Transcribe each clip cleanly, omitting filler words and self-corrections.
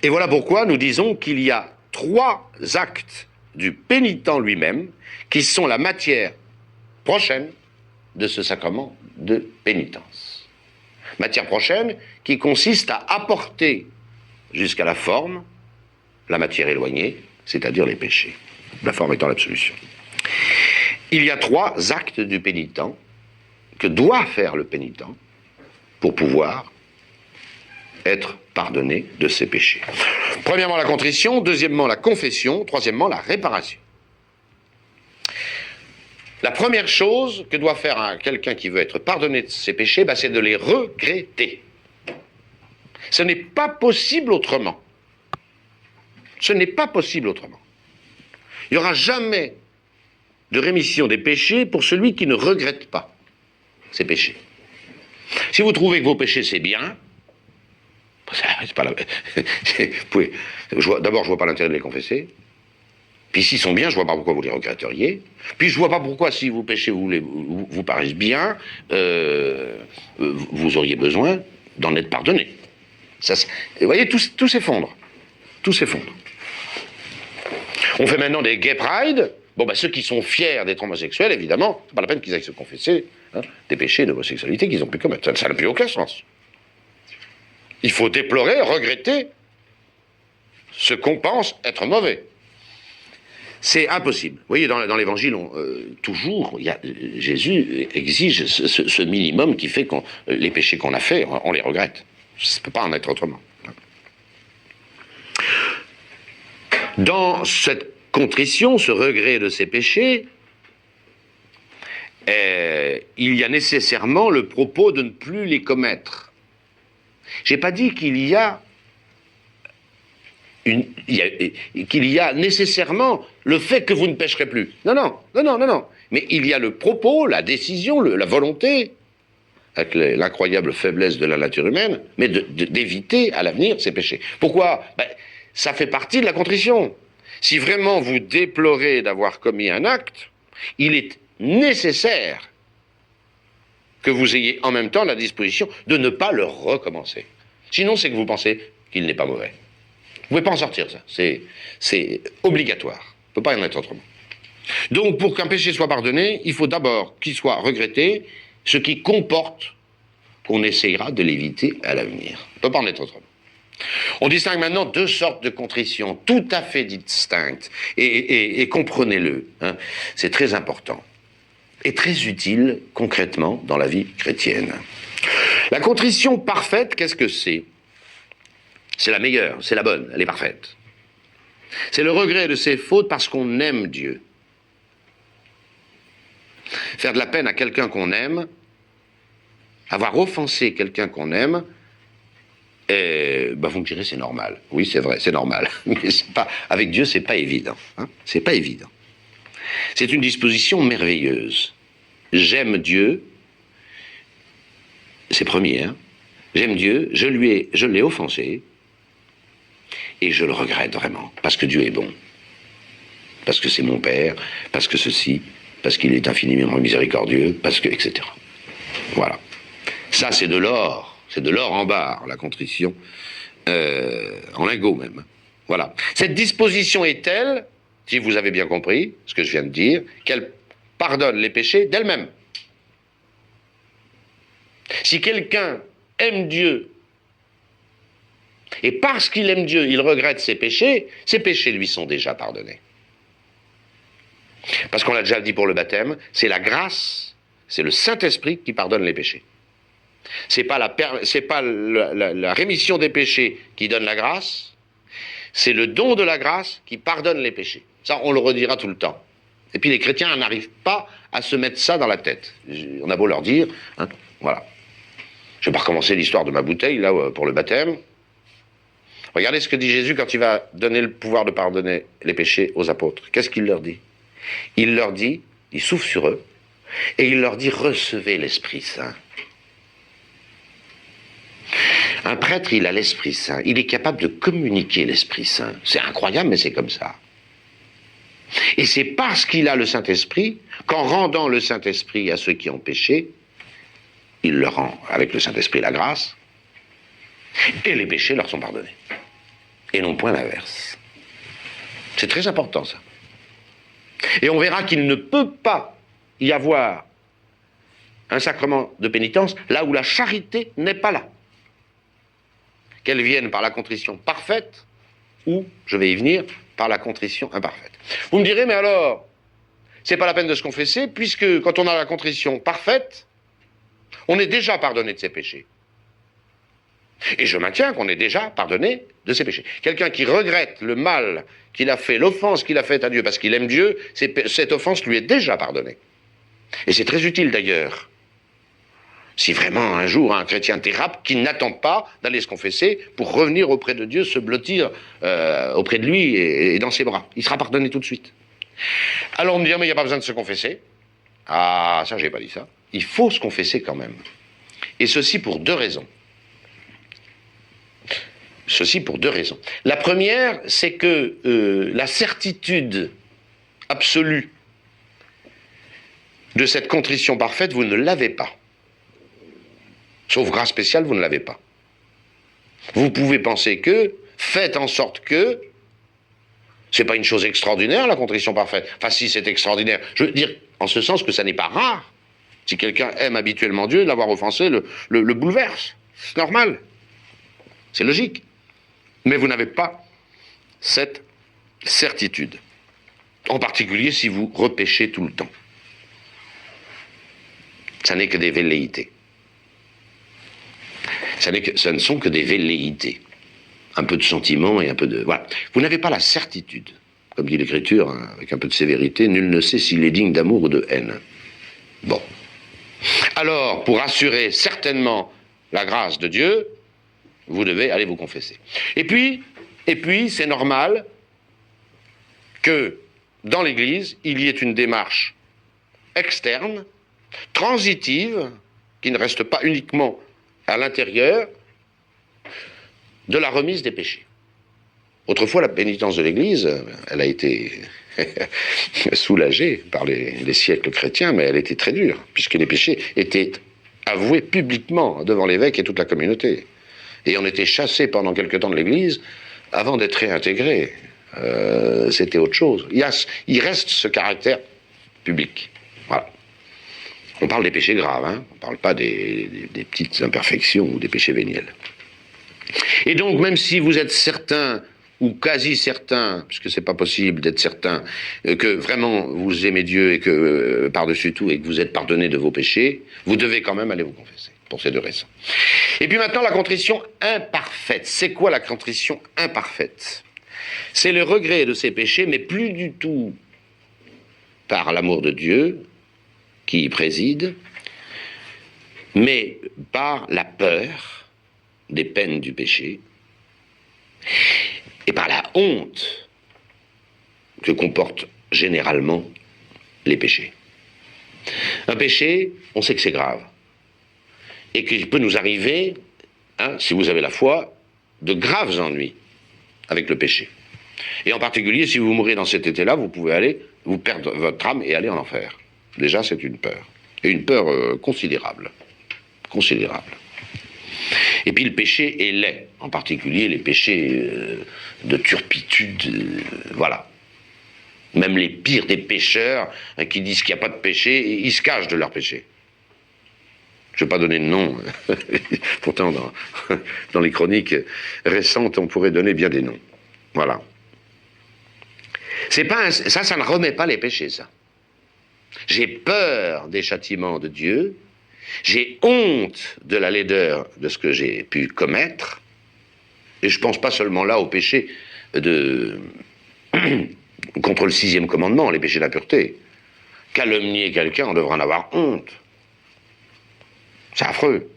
Et voilà pourquoi nous disons qu'il y a 3 actes du pénitent lui-même qui sont la matière prochaine de ce sacrement de pénitence. Matière prochaine qui consiste à apporter jusqu'à la forme la matière éloignée, c'est-à-dire les péchés, la forme étant l'absolution. Il y a 3 actes du pénitent que doit faire le pénitent pour pouvoir être pardonné de ses péchés. Premièrement, la contrition, deuxièmement, la confession, troisièmement, la réparation. La première chose que doit faire quelqu'un qui veut être pardonné de ses péchés, c'est de les regretter. Ce n'est pas possible autrement. Ce n'est pas possible autrement. Il n'y aura jamais de rémission des péchés pour celui qui ne regrette pas ses péchés. Si vous trouvez que vos péchés c'est bien, c'est pas la... D'abord, je vois pas l'intérêt de les confesser. Puis s'ils sont bien, je vois pas pourquoi vous les regretteriez. Puis je vois pas pourquoi, si vos péchés vous paraissent bien, vous auriez besoin d'en être pardonné. Vous voyez, tout s'effondre. Tout s'effondre. On fait maintenant des gay pride. Ceux qui sont fiers d'être homosexuels, évidemment, c'est pas la peine qu'ils aillent se confesser des péchés d'homosexualité qu'ils ont pu commettre. Ça n'a plus aucun sens. Il faut déplorer, regretter ce qu'on pense être mauvais. C'est impossible. Vous voyez, dans l'Évangile, toujours, Jésus exige ce minimum qui fait que les péchés qu'on a faits, on les regrette. Ça ne peut pas en être autrement. Dans cette contrition, ce regret de ses péchés, il y a nécessairement le propos de ne plus les commettre. J'ai pas dit qu'il y a nécessairement le fait que vous ne pécherez plus. Non. Mais il y a le propos, la décision, la volonté, avec l'incroyable faiblesse de la nature humaine, mais d'éviter à l'avenir ces péchés. Pourquoi ? Ça fait partie de la contrition. Si vraiment vous déplorez d'avoir commis un acte, il est nécessaire que vous ayez en même temps la disposition de ne pas le recommencer. Sinon, c'est que vous pensez qu'il n'est pas mauvais. Vous ne pouvez pas en sortir, ça. C'est obligatoire. Il ne peut pas y en être autrement. Donc, pour qu'un péché soit pardonné, il faut d'abord qu'il soit regretté, ce qui comporte qu'on essayera de l'éviter à l'avenir. Il ne peut pas en être autrement. On distingue maintenant 2 sortes de contrition, tout à fait distinctes, et comprenez-le, c'est très important, et très utile concrètement dans la vie chrétienne. La contrition parfaite, qu'est-ce que c'est ? C'est la meilleure, c'est la bonne, elle est parfaite. C'est le regret de ses fautes parce qu'on aime Dieu. Faire de la peine à quelqu'un qu'on aime, avoir offensé quelqu'un qu'on aime, vous me direz c'est normal. Oui, c'est vrai, c'est normal. Mais avec Dieu, c'est pas évident. C'est pas évident. C'est une disposition merveilleuse. J'aime Dieu, c'est premier. J'aime Dieu, je l'ai offensé, et je le regrette vraiment, parce que Dieu est bon. Parce que c'est mon Père, parce que ceci, parce qu'il est infiniment miséricordieux, parce que, etc. Voilà. Ça, c'est de l'or. C'est de l'or en barre, la contrition, en lingots même. Voilà. Cette disposition est telle, si vous avez bien compris ce que je viens de dire, qu'elle pardonne les péchés d'elle-même. Si quelqu'un aime Dieu, et parce qu'il aime Dieu, il regrette ses péchés lui sont déjà pardonnés. Parce qu'on l'a déjà dit pour le baptême, c'est la grâce, c'est le Saint-Esprit qui pardonne les péchés. C'est pas la rémission des péchés qui donne la grâce, c'est le don de la grâce qui pardonne les péchés. Ça, on le redira tout le temps. Et puis les chrétiens n'arrivent pas à se mettre ça dans la tête. On a beau leur dire, voilà. Je vais pas recommencer l'histoire de ma bouteille, là, pour le baptême. Regardez ce que dit Jésus quand il va donner le pouvoir de pardonner les péchés aux apôtres. Qu'est-ce qu'il leur dit ? Il leur dit, il souffle sur eux, et il leur dit, recevez l'Esprit Saint. Un prêtre, il a l'Esprit Saint. Il est capable de communiquer l'Esprit Saint. C'est incroyable, mais c'est comme ça. Et c'est parce qu'il a le Saint-Esprit qu'en rendant le Saint-Esprit à ceux qui ont péché, il leur rend avec le Saint-Esprit la grâce, et les péchés leur sont pardonnés. et non point l'inverse. C'est très important, ça. Et on verra qu'il ne peut pas y avoir un sacrement de pénitence là où la charité n'est pas là. Qu'elle vienne par la contrition parfaite ou, je vais y venir, par la contrition imparfaite. Vous me direz, mais alors, c'est pas la peine de se confesser, puisque quand on a la contrition parfaite, on est déjà pardonné de ses péchés. Et je maintiens qu'on est déjà pardonné de ses péchés. Quelqu'un qui regrette le mal qu'il a fait, l'offense qu'il a faite à Dieu parce qu'il aime Dieu, cette offense lui est déjà pardonnée. Et c'est très utile d'ailleurs. Si vraiment un jour un chrétien dérape, qui n'attend pas d'aller se confesser pour revenir auprès de Dieu, se blottir auprès de lui et dans ses bras. Il sera pardonné tout de suite. Alors on me dit, mais il n'y a pas besoin de se confesser. Ah, ça j'ai pas dit ça. Il faut se confesser quand même. Et ceci pour deux raisons. Ceci pour deux raisons. La première, c'est que la certitude absolue de cette contrition parfaite, vous ne l'avez pas. Sauf grâce spéciale, vous ne l'avez pas. Vous pouvez penser que, faites en sorte que, c'est pas une chose extraordinaire, la contrition parfaite. Enfin, si, c'est extraordinaire. Je veux dire, en ce sens que ça n'est pas rare. Si quelqu'un aime habituellement Dieu, l'avoir offensé le bouleverse. C'est normal. C'est logique. Mais vous n'avez pas cette certitude. En particulier si vous repêchez tout le temps. Ça n'est que des velléités. Ce ne sont que des velléités. Un peu de sentiment et un peu de... Voilà. Vous n'avez pas la certitude. Comme dit l'Écriture, hein, avec un peu de sévérité, nul ne sait s'il est digne d'amour ou de haine. Bon. Alors, pour assurer certainement la grâce de Dieu, vous devez aller vous confesser. Et puis c'est normal que dans l'Église, il y ait une démarche externe, transitive, qui ne reste pas uniquement à l'intérieur de la remise des péchés. Autrefois, la pénitence de l'Église, elle a été soulagée par les siècles chrétiens, mais elle était très dure, puisque les péchés étaient avoués publiquement devant l'évêque et toute la communauté. Et on était chassé pendant quelque temps de l'Église avant d'être réintégré. C'était autre chose. Il reste ce caractère public. Voilà. On parle des péchés graves, hein. On ne parle pas des petites imperfections ou des péchés véniels. Et donc, même si vous êtes certain, ou quasi certain, puisque c'est pas possible d'être certain, que vraiment vous aimez Dieu et que, par-dessus tout, et que vous êtes pardonné de vos péchés, vous devez quand même aller vous confesser, pour ces deux raisons. Et puis maintenant, la contrition imparfaite. C'est quoi la contrition imparfaite? C'est le regret de ses péchés, mais plus du tout par l'amour de Dieu, qui y préside, mais par la peur des peines du péché et par la honte que comportent généralement les péchés. Un péché, on sait que c'est grave et qu'il peut nous arriver, hein, si vous avez la foi, de graves ennuis avec le péché. Et en particulier, si vous mourrez dans cet été-là, vous pouvez aller vous perdre votre âme et aller en enfer. Déjà, c'est une peur. Et une peur considérable. Considérable. Et puis le péché est laid. En particulier les péchés de turpitude. Voilà. Même les pires des pécheurs qui disent qu'il n'y a pas de péché, ils se cachent de leur péché. Je ne vais pas donner de nom. Pourtant, dans les chroniques récentes, on pourrait donner bien des noms. Voilà. C'est pas ça ne remet pas les péchés, ça. J'ai peur des châtiments de Dieu, j'ai honte de la laideur de ce que j'ai pu commettre, et je ne pense pas seulement là au péché contre le 6e commandement, les péchés d'impureté. Calomnier quelqu'un, on devrait en avoir honte. C'est affreux.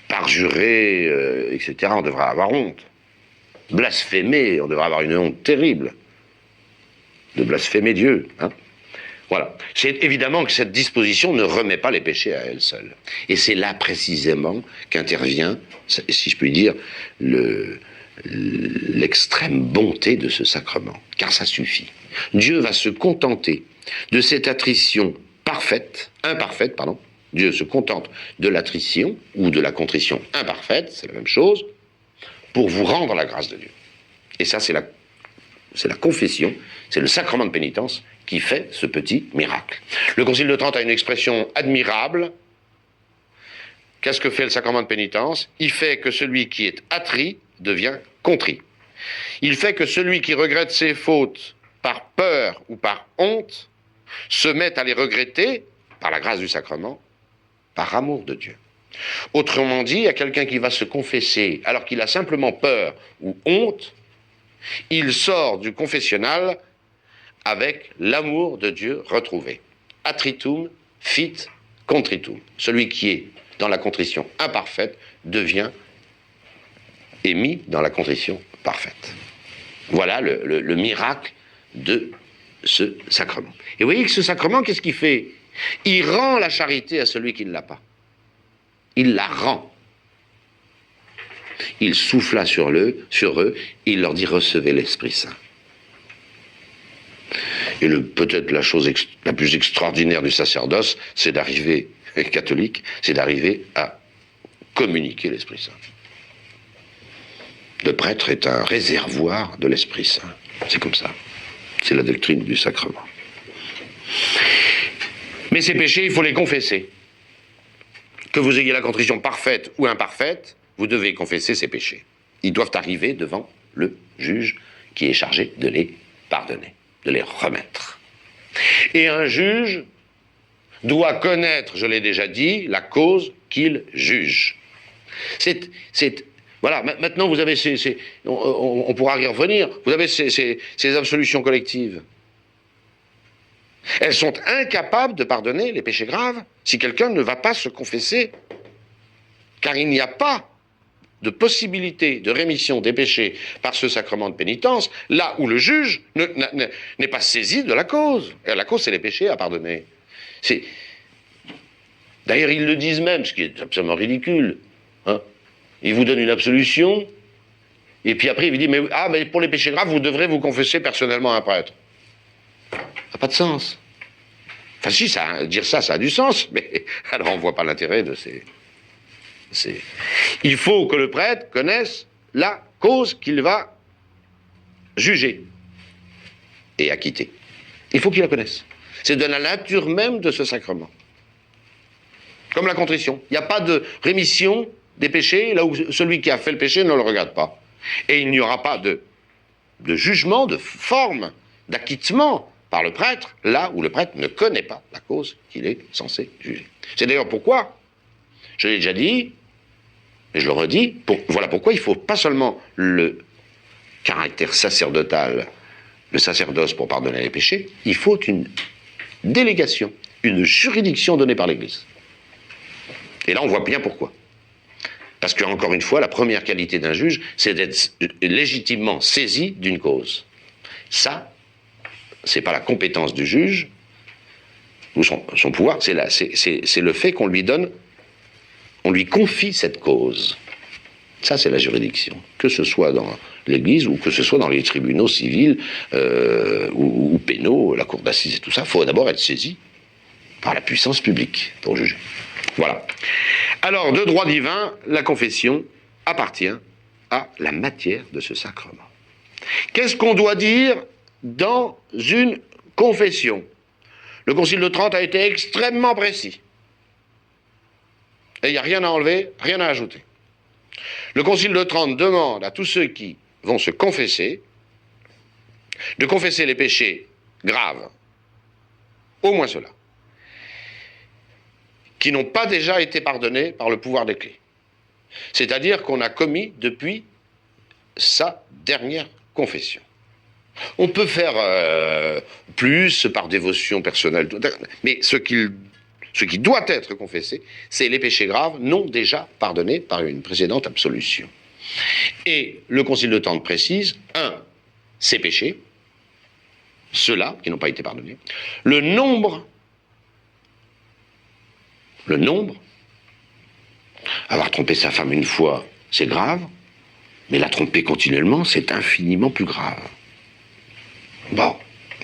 Parjurer, etc., on devrait avoir honte. Blasphémer, on devrait avoir une honte terrible de blasphémer Dieu, hein. Voilà. C'est évidemment que cette disposition ne remet pas les péchés à elle seule. Et c'est là précisément qu'intervient, si je puis dire, l'extrême bonté de ce sacrement. Car ça suffit. Dieu va se contenter de cette attrition imparfaite. Dieu se contente de l'attrition ou de la contrition imparfaite, c'est la même chose, pour vous rendre la grâce de Dieu. Et ça, c'est la confession, c'est le sacrement de pénitence qui fait ce petit miracle. Le Concile de Trente a une expression admirable. Qu'est-ce que fait le sacrement de pénitence? Il fait que celui qui est attri devient contrit. Il fait que celui qui regrette ses fautes par peur ou par honte se met à les regretter, par la grâce du sacrement, par amour de Dieu. Autrement dit, à quelqu'un qui va se confesser alors qu'il a simplement peur ou honte, il sort du confessionnal avec l'amour de Dieu retrouvé. Attritum fit contritum. Celui qui est dans la contrition imparfaite devient mis dans la contrition parfaite. Voilà le miracle de ce sacrement. Et vous voyez que ce sacrement, qu'est-ce qu'il fait? Il rend la charité à celui qui ne l'a pas. Il la rend. Il souffla sur eux, il leur dit: recevez l'Esprit Saint. Et peut-être la chose la plus extraordinaire du sacerdoce, c'est d'arriver, catholique, c'est d'arriver à communiquer l'Esprit Saint. Le prêtre est un réservoir de l'Esprit Saint. C'est comme ça. C'est la doctrine du sacrement. Mais ces péchés, il faut les confesser. Que vous ayez la contrition parfaite ou imparfaite, vous devez confesser ces péchés. Ils doivent arriver devant le juge qui est chargé de les pardonner, de les remettre. Et un juge doit connaître, je l'ai déjà dit, la cause qu'il juge. Voilà, maintenant vous avez on pourra y revenir, vous avez ces absolutions collectives. Elles sont incapables de pardonner les péchés graves si quelqu'un ne va pas se confesser. Car il n'y a pas de possibilité de rémission des péchés par ce sacrement de pénitence, là où le juge n'est pas saisi de la cause. Et la cause, c'est les péchés à pardonner. D'ailleurs, ils le disent même, ce qui est absolument ridicule. Hein. Ils vous donnent une absolution, et puis après, il vous dit, mais pour les péchés graves, vous devrez vous confesser personnellement à un prêtre. Ça n'a pas de sens. Enfin si, dire ça a du sens, mais alors on ne voit pas l'intérêt de ces... Il faut que le prêtre connaisse la cause qu'il va juger et acquitter. Il faut qu'il la connaisse. C'est de la nature même de ce sacrement. Comme la contrition. Il n'y a pas de rémission des péchés là où celui qui a fait le péché ne le regarde pas. Et il n'y aura pas de jugement, de forme, d'acquittement par le prêtre, là où le prêtre ne connaît pas la cause qu'il est censé juger. C'est d'ailleurs pourquoi, je l'ai déjà dit, et je le redis, voilà pourquoi il ne faut pas seulement le caractère sacerdotal, le sacerdoce pour pardonner les péchés, il faut une délégation, une juridiction donnée par l'Église. Et là on voit bien pourquoi. Parce que, encore une fois, la première qualité d'un juge, c'est d'être légitimement saisi d'une cause. Ça, c'est pas la compétence du juge, ou son pouvoir, c'est le fait qu'on lui donne, on lui confie cette cause. Ça, c'est la juridiction. Que ce soit dans l'Église, ou que ce soit dans les tribunaux civils, ou pénaux, la cour d'assises et tout ça, il faut d'abord être saisi par la puissance publique pour juger. Voilà. Alors, de droit divin, la confession appartient à la matière de ce sacrement. Qu'est-ce qu'on doit dire dans une confession? Le Concile de Trente a été extrêmement précis. Et il n'y a rien à enlever, rien à ajouter. Le Concile de Trente demande à tous ceux qui vont se confesser de confesser les péchés graves, au moins ceux-là, qui n'ont pas déjà été pardonnés par le pouvoir des clés. C'est-à-dire qu'on a commis depuis sa dernière confession. On peut faire plus par dévotion personnelle, mais ce qui doit être confessé, c'est les péchés graves non déjà pardonnés par une précédente absolution. Et le Concile de Trente précise, ces péchés, ceux-là qui n'ont pas été pardonnés, le nombre, avoir trompé sa femme une fois, c'est grave, mais la tromper continuellement, c'est infiniment plus grave. Bon,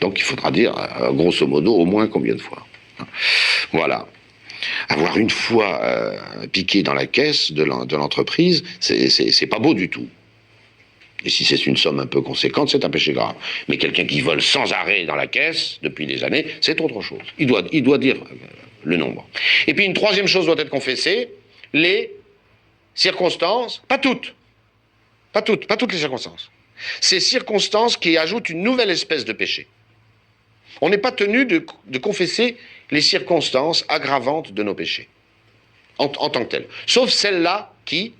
donc il faudra dire, grosso modo, au moins combien de fois. Voilà. Avoir une fois piqué dans la caisse de l'entreprise, c'est pas beau du tout. Et si c'est une somme un peu conséquente, c'est un péché grave. Mais quelqu'un qui vole sans arrêt dans la caisse depuis des années, c'est autre chose. Il doit dire le nombre. Et puis une troisième chose doit être confessée, les circonstances, pas toutes les circonstances. Ces circonstances qui ajoutent une nouvelle espèce de péché. On n'est pas tenu de confesser les circonstances aggravantes de nos péchés, en tant que telles. Sauf celles-là qui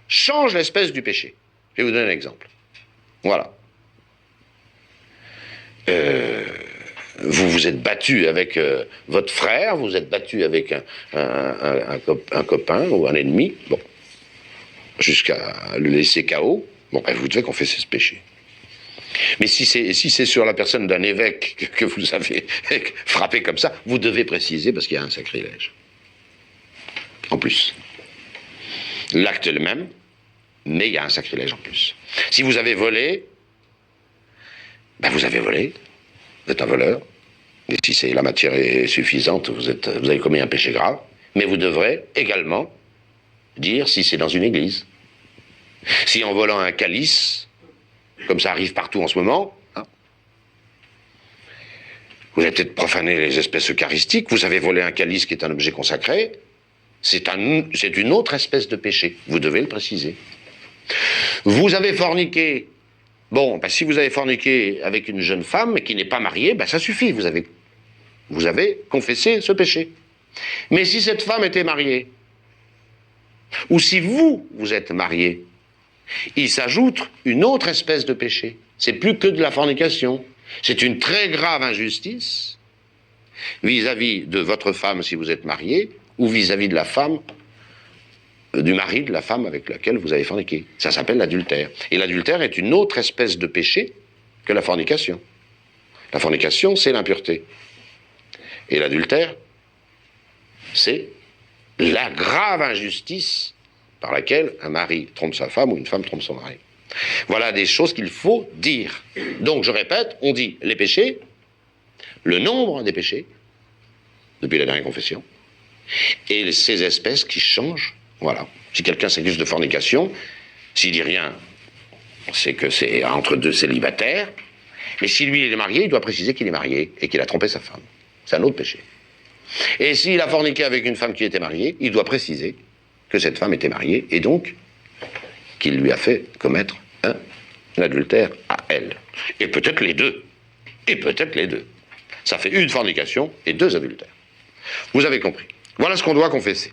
changent l'espèce du péché. Je vais vous donner un exemple. Voilà. Vous vous êtes battu avec votre frère, vous êtes battu avec un copain ou un ennemi, bon, jusqu'à le laisser KO, bon, ben, vous devez confesser ce péché. Mais si c'est sur la personne d'un évêque que vous avez frappé comme ça, vous devez préciser parce qu'il y a un sacrilège. En plus. L'acte est le même, mais il y a un sacrilège en plus. Si vous avez volé, ben vous avez volé, vous êtes un voleur. Et si c'est la matière est suffisante, vous avez commis un péché grave. Mais vous devrez également dire si c'est dans une église. Si en volant un calice, comme ça arrive partout en ce moment, hein, vous avez peut-être profané les espèces eucharistiques, vous avez volé un calice qui est un objet consacré, c'est une autre espèce de péché. Vous devez le préciser. Vous avez forniqué. Bon, ben, si vous avez forniqué avec une jeune femme mais qui n'est pas mariée, ben, ça suffit, vous avez confessé ce péché. Mais si cette femme était mariée, ou si vous êtes marié, il s'ajoute une autre espèce de péché. C'est plus que de la fornication. C'est une très grave injustice vis-à-vis de votre femme si vous êtes marié, ou vis-à-vis de la femme, du mari de la femme avec laquelle vous avez forniqué. Ça s'appelle l'adultère. Et l'adultère est une autre espèce de péché que la fornication. La fornication, c'est l'impureté. Et l'adultère, c'est la grave injustice par laquelle un mari trompe sa femme ou une femme trompe son mari. Voilà des choses qu'il faut dire. Donc, je répète, on dit les péchés, le nombre des péchés, depuis la dernière confession, et ces espèces qui changent. Voilà. Si quelqu'un s'accuse de fornication, s'il dit rien, c'est que c'est entre deux célibataires, mais si lui il est marié, il doit préciser qu'il est marié et qu'il a trompé sa femme. C'est un autre péché. Et s'il a forniqué avec une femme qui était mariée, il doit préciser que cette femme était mariée, et donc qu'il lui a fait commettre un adultère à elle. Et peut-être les deux. Et peut-être les deux. Ça fait une fornication et deux adultères. Vous avez compris. Voilà ce qu'on doit confesser.